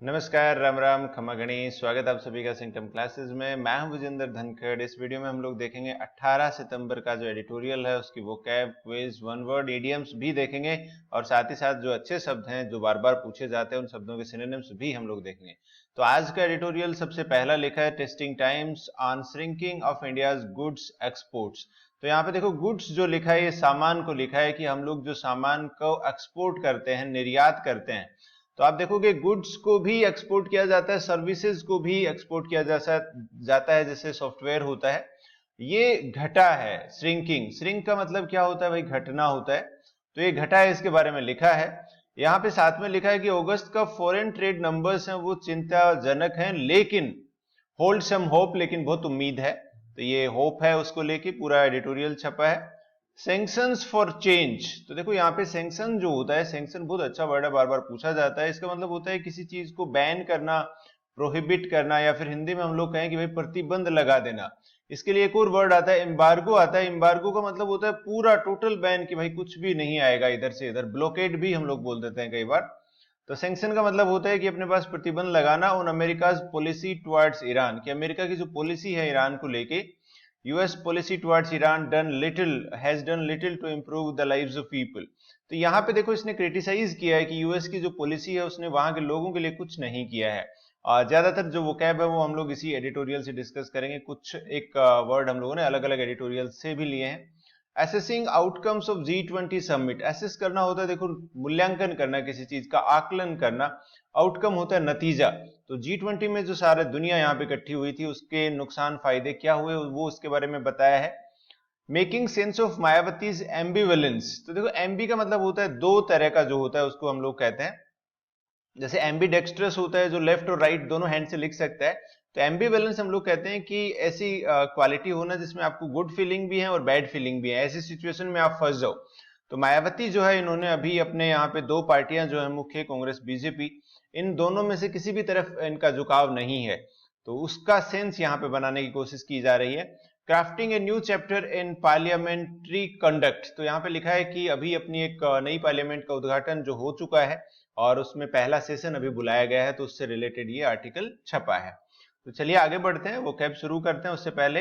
नमस्कार, राम राम, खमा गणेश। स्वागत है आप सभी का सिंटम क्लासेस में। मैं हूं विजेंद्र धनखड़। इस वीडियो में हम लोग देखेंगे 18 सितंबर का जो एडिटोरियल है उसकी vocab, quiz, one word, idioms भी देखेंगे और साथ ही साथ जो अच्छे शब्द हैं जो बार बार पूछे जाते हैं उन शब्दों के सिनोनिम्स भी हम लोग देखेंगे। तो आज का एडिटोरियल सबसे पहला लिखा है testing times on shrinking of India's goods exports. तो यहाँ पे देखो गुड्स जो लिखा है ये सामान को लिखा है कि हम लोग जो सामान को एक्सपोर्ट करते हैं, निर्यात करते हैं। तो आप देखोगे गुड्स को भी एक्सपोर्ट किया जाता है, सर्विसेज को भी एक्सपोर्ट किया जाता है, जैसे सॉफ्टवेयर होता है। ये घटा है श्रिंकिंग। श्रिंक का मतलब क्या होता है भाई? घटना होता है। तो ये घटा है, इसके बारे में लिखा है। यहाँ पे साथ में लिखा है कि अगस्त का फॉरेन ट्रेड नंबर्स हैं वो चिंताजनक हैं, लेकिन होल्ड सम होप, लेकिन बहुत उम्मीद है। तो ये होप है, उसको लेके पूरा एडिटोरियल छपा है। Sanctions for change. तो देखो यहाँ पे सैंक्शन जो होता है, सैंक्शन बहुत अच्छा वर्ड है, बार बार पूछा जाता है। इसका मतलब होता है किसी चीज को बैन करना, प्रोहिबिट करना, या फिर हिंदी में हम लोग कहें कि भाई प्रतिबंध लगा देना। इसके लिए एक और वर्ड आता है, एम्बार्गो आता है। एम्बार्गो का मतलब होता है पूरा टोटल बैन, कि भाई कुछ भी नहीं आएगा इधर से इधर। ब्लॉकेड भी हम लोग बोल देते हैं कई बार। तो सैंक्शन का मतलब होता है कि अपने पास प्रतिबंध लगाना on America's policy towards Iran, कि अमेरिका की जो पॉलिसी है ईरान को लेके। US policy towards Iran has done little to improve the lives of people। तो यहाँ पे देखो इसने क्रिटिसाइज किया है कि यूएस की जो पॉलिसी है उसने वहां के लोगों के लिए कुछ नहीं किया है। ज्यादातर जो वोकैब है वो हम लोग इसी एडिटोरियल से डिस्कस करेंगे। कुछ एक वर्ड हम लोगों ने अलग अलग एडिटोरियल से भी लिए हैं। Assessing outcomes of G20 summit. Assess करना होता है, देखो मूल्यांकन करना, किसी चीज का आकलन करना। आउटकम होता है नतीजा। तो G20 में जो सारा दुनिया यहाँ पे इकट्ठी हुई थी उसके नुकसान फायदे क्या हुए वो उसके बारे में बताया है। Making sense of Mayawati's ambivalence. तो देखो एम्बी का मतलब होता है दो तरह का जो होता है उसको हम लोग कहते हैं। जैसे एम्बीडेक्स्ट्रस होता है जो लेफ्ट और राइट दोनों हैंड से लिख सकता है। तो एम्बीवेलेंस हम लोग कहते हैं कि ऐसी क्वालिटी होना जिसमें आपको गुड फीलिंग भी है और बैड फीलिंग भी है, ऐसी सिचुएशन में आप फंस जाओ। तो मायावती जो है इन्होंने अभी अपने यहाँ पे दो पार्टियां जो है मुख्य, कांग्रेस बीजेपी, इन दोनों में से किसी भी तरफ इनका झुकाव नहीं है। तो उसका सेंस यहाँ पे बनाने की कोशिश की जा रही है। Crafting a new chapter in parliamentary conduct. तो यहाँ पे लिखा है कि अभी अपनी एक नई पार्लियामेंट का उद्घाटन जो हो चुका है और उसमें पहला सेशन अभी बुलाया गया है, तो उससे रिलेटेड ये आर्टिकल छपा है। तो चलिए आगे बढ़ते हैं, वो कैब शुरू करते हैं। उससे पहले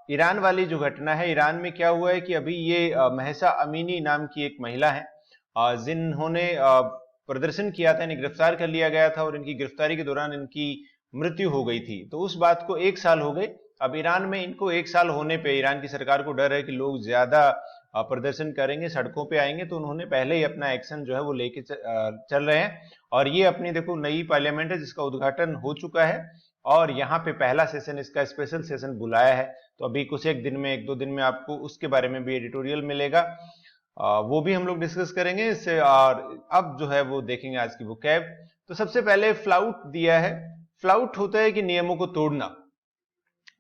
ईरान वाली जो घटना है, ईरान में क्या हुआ है कि अभी ये महसा अमीनी नाम की एक महिला है जिन्होंने प्रदर्शन किया था, इन्हें गिरफ्तार कर लिया गया था और इनकी गिरफ्तारी के दौरान इनकी मृत्यु हो गई थी। तो उस बात को 1 साल हो गए। अब ईरान में इनको 1 साल होने पे ईरान की सरकार को डर है कि लोग ज्यादा प्रदर्शन करेंगे, सड़कों पे आएंगे, तो उन्होंने पहले ही अपना एक्शन जो है वो लेके चल रहे हैं। और ये अपनी देखो नई पार्लियामेंट है जिसका उद्घाटन हो चुका है और यहाँ पे पहला सेशन, इसका स्पेशल सेशन बुलाया है। तो अभी कुछ एक दिन में, 1-2 दिन में आपको उसके बारे में भी एडिटोरियल मिलेगा। वो भी हम लोग डिस्कस करेंगे इससे। और अब जो है वो देखेंगे आज की वोकैब। तो सबसे पहले फ्लाउट दिया है। फ्लाउट होता है कि नियमों को तोड़ना।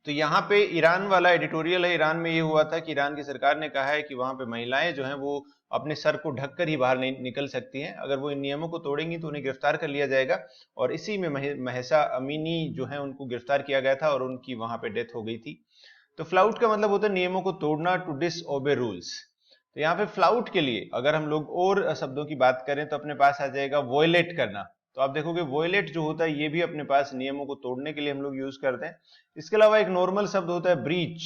तो यहाँ पे ईरान वाला एडिटोरियल है। ईरान में ये हुआ था कि ईरान की सरकार ने कहा है कि वहां पे महिलाएं जो हैं वो अपने सर को ढककर ही बाहर नहीं निकल सकती हैं। अगर वो इन नियमों को तोड़ेंगी तो उन्हें गिरफ्तार कर लिया जाएगा। और इसी में महसा अमीनी जो है उनको गिरफ्तार किया गया था और उनकी वहां पे डेथ हो गई थी। तो फ्लाउट का मतलब होता है नियमों को तोड़ना, टू डिसओबे रूल्स। तो यहाँ पे फ्लाउट के लिए अगर हम लोग और शब्दों की बात करें तो अपने पास आ जाएगा वॉयलेट करना। तो आप देखोगे वॉयलेट जो होता है ये भी अपने पास नियमों को तोड़ने के लिए हम लोग यूज करते हैं। इसके अलावा एक नॉर्मल शब्द होता है ब्रीच,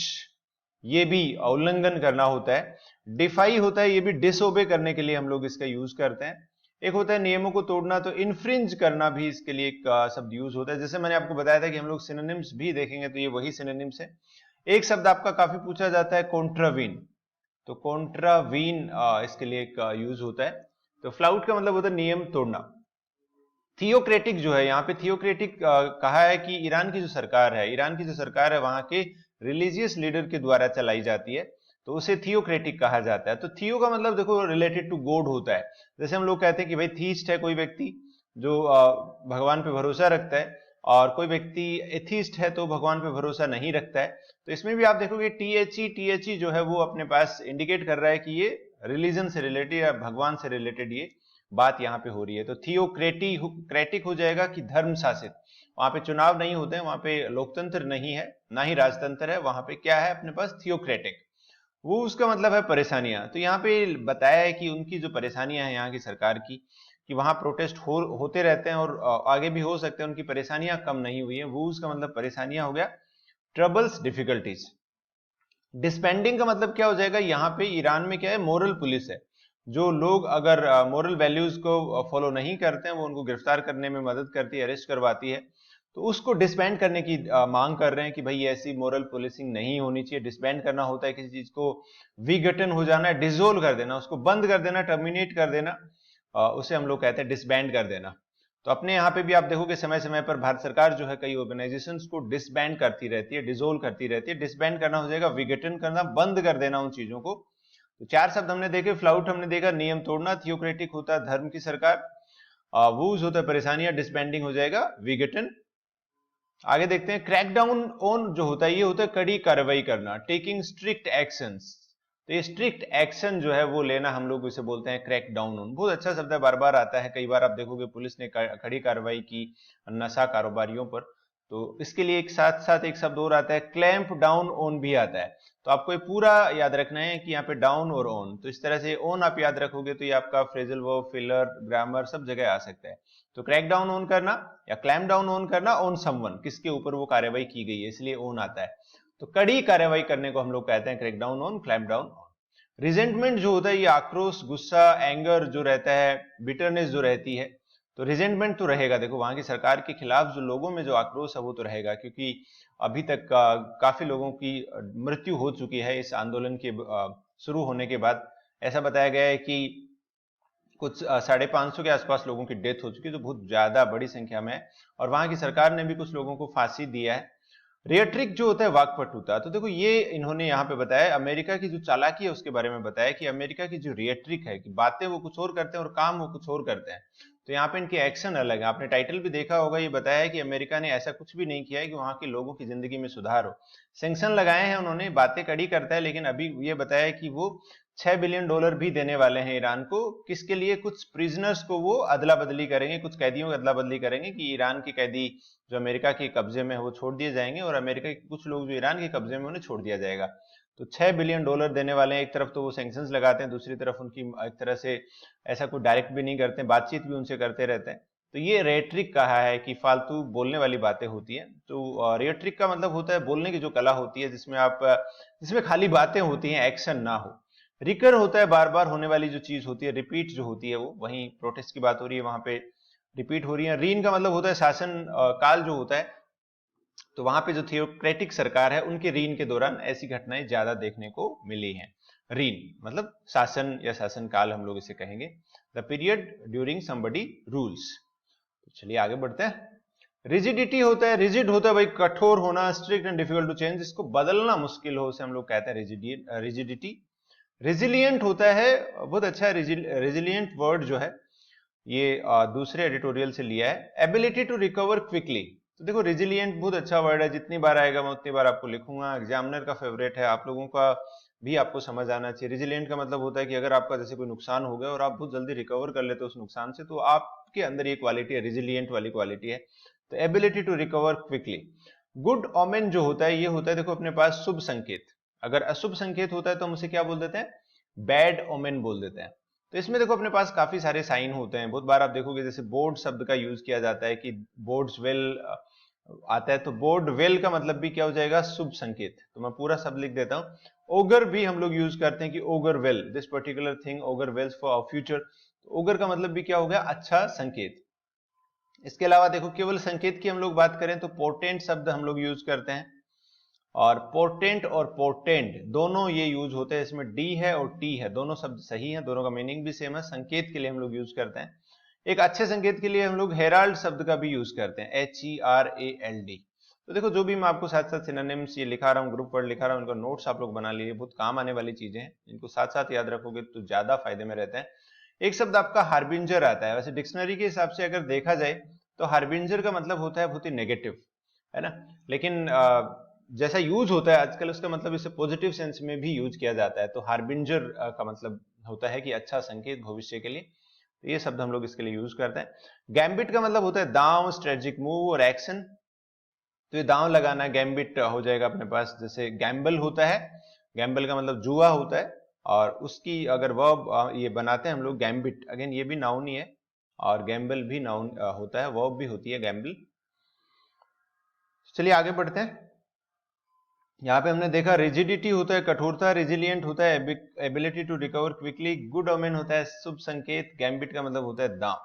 ये भी उल्लंघन करना होता है। डिफाई होता है, ये भी डिसओबे करने के लिए हम लोग इसका यूज करते हैं। एक होता है नियमों को तोड़ना, तो इन्फ्रिंज करना भी इसके लिए एक शब्द यूज होता है। जैसे मैंने आपको बताया था कि हम लोग सिनोनिम्स भी देखेंगे, तो ये वही सिनोनिम्स है। एक शब्द आपका काफी पूछा जाता है, कॉन्ट्रावीन। तो कॉन्ट्रावीन इसके लिए एक यूज होता है। तो फ्लाउट का मतलब होता है नियम तोड़ना। थियोक्रेटिक जो है, यहाँ पे थियोक्रेटिक कहा है कि ईरान की जो सरकार है, ईरान की जो सरकार है वहां के रिलीजियस लीडर के द्वारा चलाई जाती है, तो उसे थियोक्रेटिक कहा जाता है। तो थियो का मतलब देखो रिलेटेड टू गॉड होता है। जैसे हम लोग कहते हैं कि भाई थीस्ट है कोई व्यक्ति जो भगवान पे भरोसा रखता है, और कोई व्यक्ति एथिस्ट है तो भगवान पे भरोसा नहीं रखता है। तो इसमें भी आप देखोगे टी एच ई जो है वो अपने पास इंडिकेट कर रहा है कि ये रिलीजन से रिलेटेड या भगवान से रिलेटेड ये बात यहाँ पे हो रही है। तो थियोक्रेटिक हो जाएगा कि धर्म शासित। वहां पे चुनाव नहीं होते हैं, वहां पे लोकतंत्र नहीं है, ना ही राजतंत्र है। वहां पे क्या है अपने पास? थियोक्रेटिक। वो उसका मतलब है परेशानियां। तो यहाँ पे बताया है कि उनकी जो परेशानियां हैं यहाँ की सरकार की, कि वहां प्रोटेस्ट होते रहते हैं और आगे भी हो सकते हैं, उनकी परेशानियां कम नहीं हुई हैं। वूज का मतलब परेशानियां हो गया, ट्रबल्स डिफिकल्टीज। डिस्पेंडिंग का मतलब क्या हो जाएगा, यहाँ पे ईरान में क्या है, मोरल पुलिस है। जो लोग अगर मोरल वैल्यूज को फॉलो नहीं करते हैं वो उनको गिरफ्तार करने में मदद करती है, अरेस्ट करवाती है। तो उसको डिसबैंड करने की मांग कर रहे हैं कि भाई ऐसी मोरल पुलिसिंग नहीं होनी चाहिए। डिसबैंड करना होता है किसी चीज को विघटन हो जाना, डिसोल्व कर देना, उसको बंद कर देना, टर्मिनेट कर देना, उसे हम लोग कहते हैं डिसबैंड कर देना। तो अपने यहाँ पे भी आप देखोगे समय समय पर भारत सरकार जो है कई ऑर्गेनाइजेशंस को डिसबैंड करती रहती है, डिसोल्व करती रहती है। डिसबैंड करना हो जाएगा विघटन करना, बंद कर देना उन चीजों को। तो 4 शब्द हमने देखे, फ्लाउट हमने देखा नियम तोड़ना, थियोक्रेटिक होता है धर्म की सरकार, वूज होता है परेशानियां, डिसबैंडिंग हो जाएगा विघटन। आगे देखते हैं, क्रैकडाउन ऑन जो होता है ये होता है कड़ी कार्रवाई करना, टेकिंग स्ट्रिक्ट एक्शंस। तो ये स्ट्रिक्ट एक्शन जो है वो लेना, हम लोग इसे बोलते हैं क्रैक डाउन ऑन। बहुत अच्छा शब्द है, बार बार आता है, कई बार आप देखोगे पुलिस ने कड़ी कार्रवाई की नशा कारोबारियों पर। तो इसके लिए एक साथ साथ एक शब्द और आता है, क्लैंप डाउन ऑन भी आता है। तो आपको ये पूरा याद रखना है कि यहाँ पे डाउन और ऑन, तो इस तरह से ऑन आप याद रखोगे तो ये आपका फ्रेजल वर्ब, फिलर, ग्रामर सब जगह आ सकता है। तो क्रैक डाउन ऑन करना या क्लैंप डाउन ऑन करना, ऑन समवन, किसके ऊपर वो कार्रवाई की गई है, इसलिए ऑन आता है। तो कड़ी कार्रवाई करने को हम लोग कहते हैं crack down on, clamp down on. Resentment जो होता है ये आक्रोश, गुस्सा, एंगर जो रहता है, बिटरनेस जो रहती है। तो रिजेंटमेंट तो रहेगा, देखो वहां की सरकार के खिलाफ जो लोगों में जो आक्रोश है वो तो रहेगा, क्योंकि अभी तक काफी लोगों की मृत्यु हो चुकी है इस आंदोलन के शुरू होने के बाद। ऐसा बताया गया है कि कुछ 550 के आसपास लोगों की डेथ हो चुकी है, जो बहुत ज्यादा बड़ी संख्या में है। और वहां की सरकार ने भी कुछ लोगों को फांसी दिया है। रेट्रिक जो होता है वाकपटुता, तो देखो ये इन्होंने यहाँ पे बताया, अमेरिका की जो चालाकी है उसके बारे में बताया कि अमेरिका की जो रेट्रिक है कि बातें वो कुछ और करते हैं और काम वो कुछ और करते हैं। तो यहाँ पे इनके एक्शन अलग है। आपने टाइटल भी देखा होगा, ये बताया है कि अमेरिका ने ऐसा कुछ भी नहीं किया है कि वहां के लोगों की जिंदगी में सुधार हो। सैंक्शन लगाए हैं उन्होंने, बातें कड़ी करता है, लेकिन अभी ये बताया है कि वो $6 बिलियन भी देने वाले हैं ईरान को। किसके लिए, कुछ प्रिजनर्स को वो अदला बदली करेंगे, कुछ कैदियों की अदला बदली करेंगे कि ईरान के कैदी जो अमेरिका के कब्जे में है वो छोड़ दिए जाएंगे और अमेरिका के कुछ लोग जो ईरान के कब्जे में उन्हें छोड़ दिया जाएगा। तो $6 बिलियन देने वाले हैं। एक तरफ तो वो सैंक्शंस लगाते हैं, दूसरी तरफ उनकी एक तरह से ऐसा कोई डायरेक्ट भी नहीं करते, बातचीत भी उनसे करते रहते हैं। तो ये रेट्रिक कहा है कि फालतू बोलने वाली बातें होती हैं। तो रेट्रिक का मतलब होता है बोलने की जो कला होती है जिसमें खाली बातें होती हैं, एक्शन ना हो। रिकर होता है बार बार होने वाली जो चीज होती है, रिपीट जो होती है वो, वहीं प्रोटेस्ट की बात हो रही है, वहां पे रिपीट हो रही है। रीन का मतलब होता है शासन काल जो होता है, तो वहां पे जो थियोक्रेटिक सरकार है उनके रीन के दौरान ऐसी घटनाएं ज्यादा देखने को मिली हैं। रीन मतलब शासन या शासन काल हम लोग इसे कहेंगे, the period during somebody rules. तो चलिए आगे बढ़ते हैं। रिजिडिटी होता है, रिजिड होता है भाई कठोर होना, strict and difficult to change, इसको बदलना मुश्किल हो, उसे हम लोग कहते हैं रिजिडिटी। रेजिलियंट होता है, बहुत अच्छा है, रेजिलियंट वर्ड जो है ये दूसरे एडिटोरियल से लिया है। एबिलिटी टू रिकवर क्विकली, तो देखो रेजिलियंट बहुत अच्छा वर्ड है, जितनी बार आएगा मैं उतनी बार आपको लिखूंगा, एग्जामिनर का फेवरेट है, आप लोगों का भी आपको समझ आना चाहिए। रेजिलियंट का मतलब होता है कि अगर आपका जैसे कोई नुकसान हो गया और आप बहुत जल्दी रिकवर कर लेते हो उस नुकसान से, तो आपके अंदर ये क्वालिटी है, रेजिलियंट वाली क्वालिटी है। तो ability to recover quickly. Good omen जो होता है ये होता है, देखो अपने पास शुभ संकेत। अगर अशुभ संकेत होता है तो हम उसे क्या बोल देते हैं, बैड ओमेन बोल देते हैं। तो इसमें देखो अपने पास काफी सारे साइन होते हैं। बहुत बार आप देखोगे जैसे बोर्ड शब्द का यूज किया जाता है कि बोर्ड्स वेल आता है, तो बोर्ड वेल का मतलब भी क्या हो जाएगा, शुभ संकेत। तो मैं पूरा शब्द लिख देता हूं। ओगर भी हम लोग यूज करते हैं कि augur well, this particular thing augur wells for our future. Augur का मतलब भी क्या हो गया, अच्छा संकेत। इसके अलावा देखो केवल संकेत की हम लोग बात करें तो पोर्टेंट शब्द हम लोग यूज करते हैं, और पोर्टेंट और पोर्टेंट दोनों ये यूज होते हैं, इसमें डी है और टी है, दोनों शब्द सही हैं, दोनों का मीनिंग भी सेम है। संकेत के लिए हम लोग यूज करते हैं। एक अच्छे संकेत के लिए हम लोग हेराल्ड शब्द का भी यूज करते हैं, HERALD। तो देखो जो भी मैं आपको साथ साथ सिनोनिम्स ये लिखा रहा हूँ, ग्रुप वर्ड लिखा रहा हूँ, उनका नोट्स आप लोग बना लीजिए, बहुत काम आने वाली चीजें हैं, इनको साथ साथ याद रखोगे तो ज्यादा फायदे में रहते हैं। एक शब्द आपका हार्बिंजर आता है, वैसे डिक्शनरी के हिसाब से अगर देखा जाए तो हार्बिंजर का मतलब होता है बहुत ही नेगेटिव, है ना, लेकिन जैसा यूज होता है आजकल उसका मतलब इसे पॉजिटिव सेंस में भी यूज किया जाता है। तो हार्बिंजर का मतलब होता है कि अच्छा संकेत भविष्य के लिए, तो ये शब्द हम लोग इसके लिए यूज करते हैं। गैम्बिट का मतलब होता है दांव, स्ट्रेटेजिक मूव और एक्शन। तो ये दांव लगाना, गैम्बिट हो जाएगा अपने पास। जैसे गैम्बल होता है, गैम्बल का मतलब जुआ होता है, और उसकी अगर वर्ब ये बनाते हैं हम लोग गैम्बिट, अगेन ये भी नाउन ही है, और गैम्बल भी नाउन होता है, वर्ब भी होती है गैम्बल। चलिए आगे बढ़ते हैं। यहाँ पे हमने देखा रिजिडिटी होता है कठोरता, रेजिलिएंट होता है ability to recover quickly, good omen होता है शुभ संकेत, गैम्बिट का मतलब होता है दांव,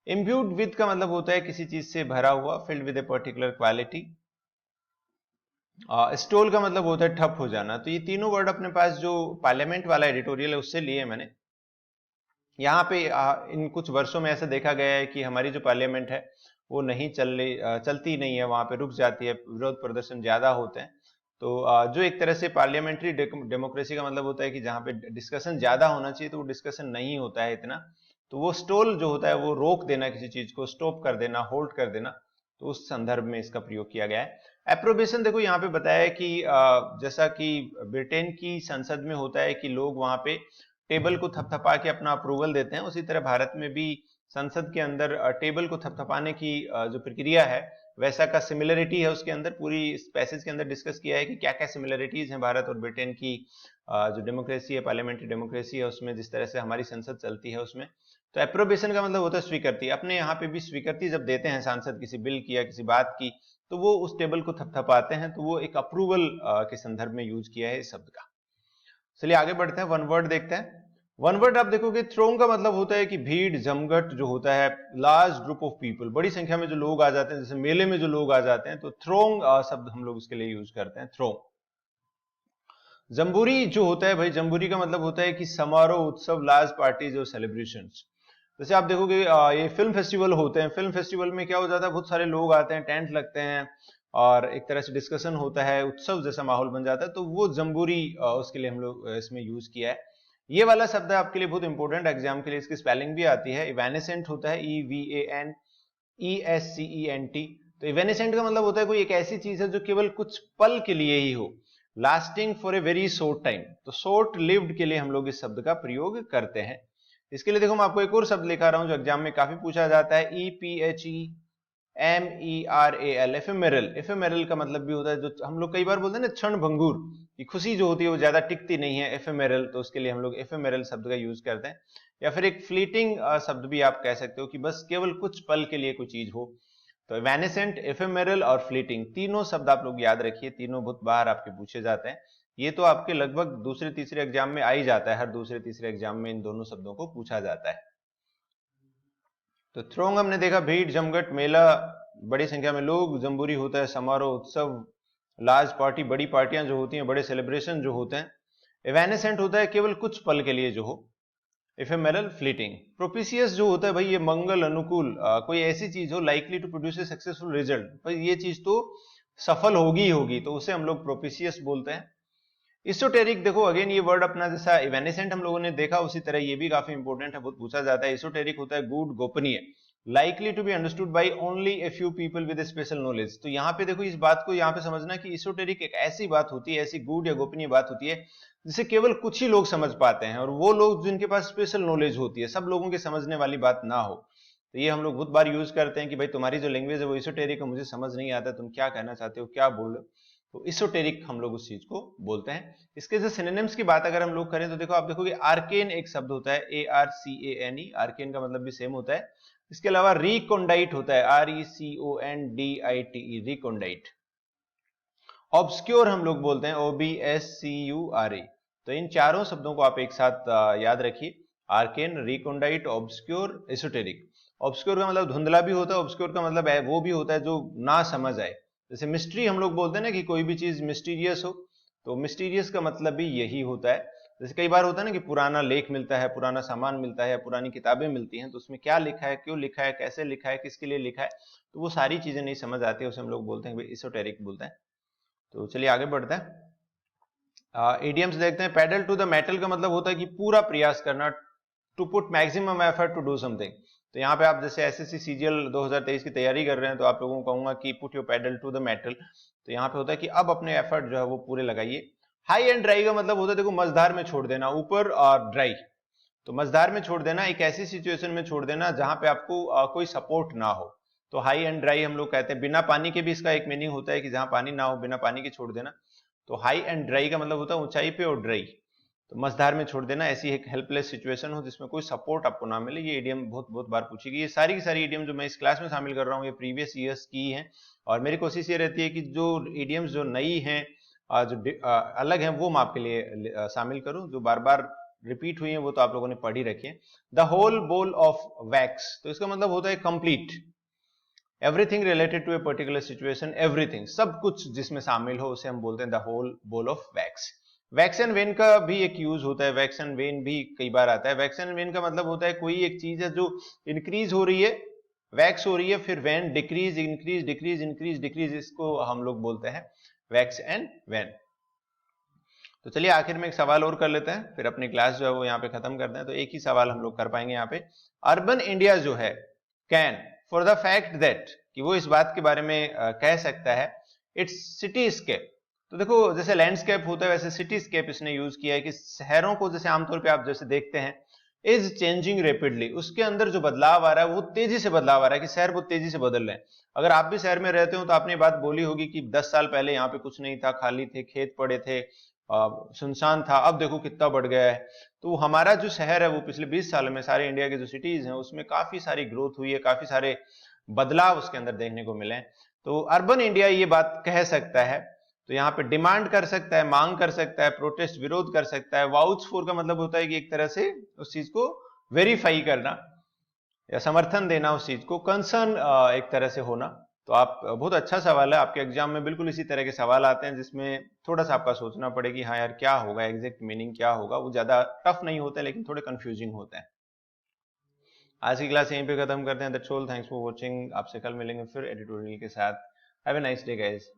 इम्ब्यूड विद का मतलब होता है किसी चीज से भरा हुआ, filled with a particular quality, स्टोल का मतलब होता है ठप हो जाना। तो ये तीनों वर्ड अपने पास जो पार्लियामेंट वाला एडिटोरियल है उससे लिए मैंने। यहाँ पे इन कुछ वर्षों में ऐसा देखा गया है कि हमारी जो पार्लियामेंट है वो नहीं चलती नहीं है, वहां पे रुक जाती है, विरोध प्रदर्शन ज्यादा होते हैं। तो जो एक तरह से पार्लियामेंट्री डेमोक्रेसी का मतलब होता है कि जहां पे डिस्कशन ज्यादा होना चाहिए तो वो डिस्कशन नहीं होता है इतना, तो वो स्टॉल जो होता है वो रोक देना, किसी चीज को स्टॉप कर देना, होल्ड कर देना, तो उस संदर्भ में इसका प्रयोग किया गया है। एप्रोबेशन देखो यहाँ पे बताया है कि जैसा कि ब्रिटेन की संसद में होता है कि लोग वहां पे टेबल को थपथपा के अपना अप्रूवल देते हैं, उसी तरह भारत में भी संसद के अंदर टेबल को थपथपाने की जो प्रक्रिया है वैसा का सिमिलरिटी है उसके अंदर। पूरी इस पैसेज के अंदर डिस्कस किया है कि क्या क्या सिमिलरिटीज हैं भारत और ब्रिटेन की जो डेमोक्रेसी है, पार्लियामेंट्री डेमोक्रेसी है उसमें, जिस तरह से हमारी संसद चलती है उसमें। तो एप्रोबेशन का मतलब होता है स्वीकृति। अपने यहाँ पे भी स्वीकृति जब देते हैं सांसद किसी बिल की या किसी बात की, तो वो उस टेबल को थपथपाते हैं, तो वो एक अप्रूवल के संदर्भ में यूज किया है इस शब्द का। चलिए आगे बढ़ते हैं, वन वर्ड देखते हैं। वन वर्ड आप देखोगे थ्रोंग का मतलब होता है कि भीड़ जमघट जो होता है, लार्ज ग्रुप ऑफ पीपल, बड़ी संख्या में जो लोग आ जाते हैं, जैसे मेले में जो लोग आ जाते हैं, तो थ्रोंग शब्द हम लोग इसके लिए यूज करते हैं, थ्रोंग। जम्बूरी जो होता है भाई, जम्बूरी का मतलब होता है कि समारोह, उत्सव, लार्ज पार्टीज और सेलिब्रेशंस। जैसे आप देखोगे ये फिल्म फेस्टिवल होते हैं, फिल्म फेस्टिवल में क्या हो जाता है, बहुत सारे लोग आते हैं, टेंट लगते हैं और एक तरह से डिस्कशन होता है, उत्सव जैसा माहौल बन जाता है, तो वो जम्बूरी उसके लिए हम लोग इसमें यूज किया है। ये वाला शब्द है आपके लिए बहुत इंपॉर्टेंट, एग्जाम के लिए इसकी स्पेलिंग भी आती है। इवेनेसेंट होता है EVANESCENT। तो इवेनेसेंट का मतलब होता है कोई एक ऐसी चीज है जो केवल कुछ पल के लिए ही हो, lasting for a very short time. तो शॉर्ट लिव्ड के लिए हम लोग इस शब्द का प्रयोग करते हैं। इसके लिए देखो मैं आपको एक और शब्द लिखा रहा हूं जो एग्जाम में काफी पूछा जाता है, EPHEMERAL, एफेमेरल। एफेमेरल का मतलब भी होता है, जो हम लोग कई बार बोलते हैं ना क्षण भंगुर, कि खुशी जो होती है वो ज्यादा टिकती नहीं है, एफेमेरल, तो उसके लिए हम लोग एफेमेरल शब्द का यूज करते हैं। या फिर एक फ्लीटिंग शब्द भी आप कह सकते हो कि बस केवल कुछ पल के लिए कोई चीज हो। तो इवेनेसेंट, एफेमेरल और फ्लीटिंग, तीनों शब्द आप लोग याद रखिए, तीनों बहुत बार आपके पूछे जाते हैं। ये तो आपके लगभग दूसरे तीसरे एग्जाम में आ ही जाता है, हर दूसरे तीसरे एग्जाम में इन दोनों शब्दों को पूछा जाता है। तो थ्रोंग हमने देखा भीड़ जमघट, मेला, बड़ी संख्या में लोग, जम्बूरी होता है समारोह, उत्सव, लार्ज पार्टी, बड़ी पार्टियां जो होती हैं, बड़े सेलिब्रेशन जो होते हैं। इवेनेसेंट होता है केवल कुछ पल के लिए जो हो, इफेमेरल फ्लीटिंग। प्रोपिशियस जो होता है भाई ये मंगल, अनुकूल, कोई ऐसी चीज हो, likely to produce a successful result, भाई ये चीज तो सफल होगी ही होगी, तो उसे हम लोग प्रोपिशियस बोलते हैं। इसोटेरिक देखो अगेन ये वर्ड अपना, जैसा इवेनेसेंट हम लोगों ने देखा उसी तरह ये भी काफी इंपॉर्टेंट है, बहुत पूछा जाता है। इसोटेरिक होता है गूढ़, गोपनीय, likely to be understood by only a few people with special knowledge. तो यहाँ पे देखो इस बात को यहाँ पे समझना कि इसोटेरिक एक ऐसी बात होती है, ऐसी गूढ़ या गोपनीय बात होती है जिसे केवल कुछ ही लोग समझ पाते हैं, और वो लोग जिनके पास स्पेशल नॉलेज होती है, सब लोगों के समझने वाली बात ना हो। तो ये हम लोग बहुत बार यूज करते हैं कि भाई तुम्हारी जो लैंग्वेज है वो इसोटेरिक है, मुझे समझ नहीं आता तुम क्या कहना चाहते हो, क्या बोल रहे हो, तो इसोटेरिक हम लोग उस चीज को बोलते हैं। इसके जो सिनोनिम्स की बात अगर हम लोग करें तो देखो आप देखोगे आर्केन एक शब्द होता है, ARCANE, आर्केन का मतलब भी सेम होता है। इसके अलावा रिकोंडाइट होता है, RECONDITE, रिकोंडाइट। ऑब्सक्योर हम लोग बोलते हैं, OBSCURE। तो इन चारों शब्दों को आप एक साथ याद रखिए, आर्केन, रिकोंडाइट, ऑब्सक्योर, एसोटेरिक। ऑब्सक्योर का मतलब धुंधला भी होता है, ऑब्सक्योर का मतलब है वो भी होता है जो ना समझ आए। जैसे मिस्ट्री हम लोग बोलते हैं ना कि कोई भी चीज मिस्टीरियस हो, तो मिस्टीरियस का मतलब भी यही होता है। जैसे कई बार होता है ना कि पुराना लेख मिलता है, पुराना सामान मिलता है, पुरानी किताबें मिलती हैं, तो उसमें क्या लिखा है, क्यों लिखा है, कैसे लिखा है, किसके लिए लिखा है, तो वो सारी चीजें नहीं समझ आती है, उसे हम लोग बोलते हैं एसोटेरिक बोलते हैं। तो चलिए आगे बढ़ते हैं। इडियम्स देखते हैं। पेडल टू द मेटल का मतलब होता है कि पूरा प्रयास करना, to put maximum effort to do something. तो यहाँ पे आप जैसे एसएससी सीजीएल 2023 की तैयारी कर रहे हैं तो आप लोगों को कहूंगा कि put your pedal to the metal. तो यहाँ पे होता है कि अब अपने एफर्ट जो है वो पूरे लगाइए। हाई एंड ड्राई का मतलब होता है देखो मझधार में छोड़ देना, ऊपर और ड्राई। तो मझधार में छोड़ देना, एक ऐसी सिचुएशन में छोड़ देना जहां पे आपको कोई सपोर्ट ना हो। तो हाई एंड ड्राई हम लोग कहते हैं। बिना पानी के भी इसका एक मीनिंग होता है कि जहां पानी ना हो, बिना पानी के छोड़ देना। तो हाई एंड ड्राई का मतलब होता है ऊंचाई पे और ड्राई। तो मझधार में छोड़ देना, ऐसी एक हेल्पलेस सिचुएशन हो जिसमें कोई सपोर्ट आपको ना मिले, ये इडियम बहुत बहुत बार पूछी गई। ये सारी की सारी इडियम जो मैं इस क्लास में शामिल कर रहा हूँ ये प्रीवियस ईयर्स की हैं, और मेरी कोशिश ये रहती है कि जो इडियम्स जो नई हैं, जो अलग हैं, वो मैं आपके लिए शामिल करूं। जो बार बार रिपीट हुई है वो तो आप लोगों ने पढ़ ही रखी है। The whole ball of wax, तो इसका मतलब होता है complete, everything related to a particular situation, everything, सब कुछ जिसमें शामिल हो उसे हम बोलते हैं the whole ball of wax. Wax and wane का भी एक यूज होता है, वैक्स एंड वेन भी कई बार आता है। वैक्स एंड वेन का मतलब होता है कोई एक चीज है जो इंक्रीज हो रही है, वैक्स हो रही है, फिर when decrease, increase decrease, increase decrease, इसको हम लोग बोलते हैं वैक्स एंड वेन। तो चलिए आखिर में एक सवाल और कर लेते हैं, फिर अपनी क्लास जो है वो यहाँ पे खत्म करते हैं। तो एक ही सवाल हम लोग कर पाएंगे यहाँ पे। अर्बन इंडिया जो है can, for the fact that, कि वो इस बात के बारे में कह सकता है, इट्स सिटी स्केप। तो देखो जैसे लैंडस्केप होता है वैसे सिटी स्केप इसने यूज किया है कि शहरों को जैसे आमतौर पर आप जैसे देखते हैं इज चेंजिंग रेपिडली, उसके अंदर जो बदलाव आ रहा है वो तेजी से बदलाव आ रहा है, कि शहर बहुत तेजी से बदल रहे हैं। अगर आप भी शहर में रहते हो तो आपने बात बोली होगी कि 10 साल पहले यहाँ पे कुछ नहीं था, खाली थे, खेत पड़े थे, सुनसान था, अब देखो कितना बढ़ गया है। तो हमारा जो शहर है वो पिछले 20 सालों में सारे इंडिया के जो सिटीज हैं उसमें काफी सारी ग्रोथ हुई है, काफी सारे बदलाव उसके अंदर देखने को मिले हैं। तो अर्बन इंडिया ये बात कह सकता है, तो यहाँ पे डिमांड कर सकता है, मांग कर सकता है, प्रोटेस्ट विरोध कर सकता है। वाउच फॉर का मतलब होता है कि एक तरह से उस चीज को वेरीफाई करना या समर्थन देना उस चीज को, कंसर्न एक तरह से होना। तो आप, बहुत अच्छा सवाल है, आपके एग्जाम में बिल्कुल इसी तरह के सवाल आते हैं जिसमें थोड़ा सा आपका सोचना पड़े कि हाँ यार क्या होगा, एग्जैक्ट मीनिंग क्या होगा। वो ज्यादा टफ नहीं होते लेकिन थोड़े कंफ्यूजिंग होते हैं। आज की क्लास यहीं पे खत्म करते हैं। That's all, thanks for watching. आपसे कल मिलेंगे फिर एडिटोरियल के साथ। Have a nice day guys.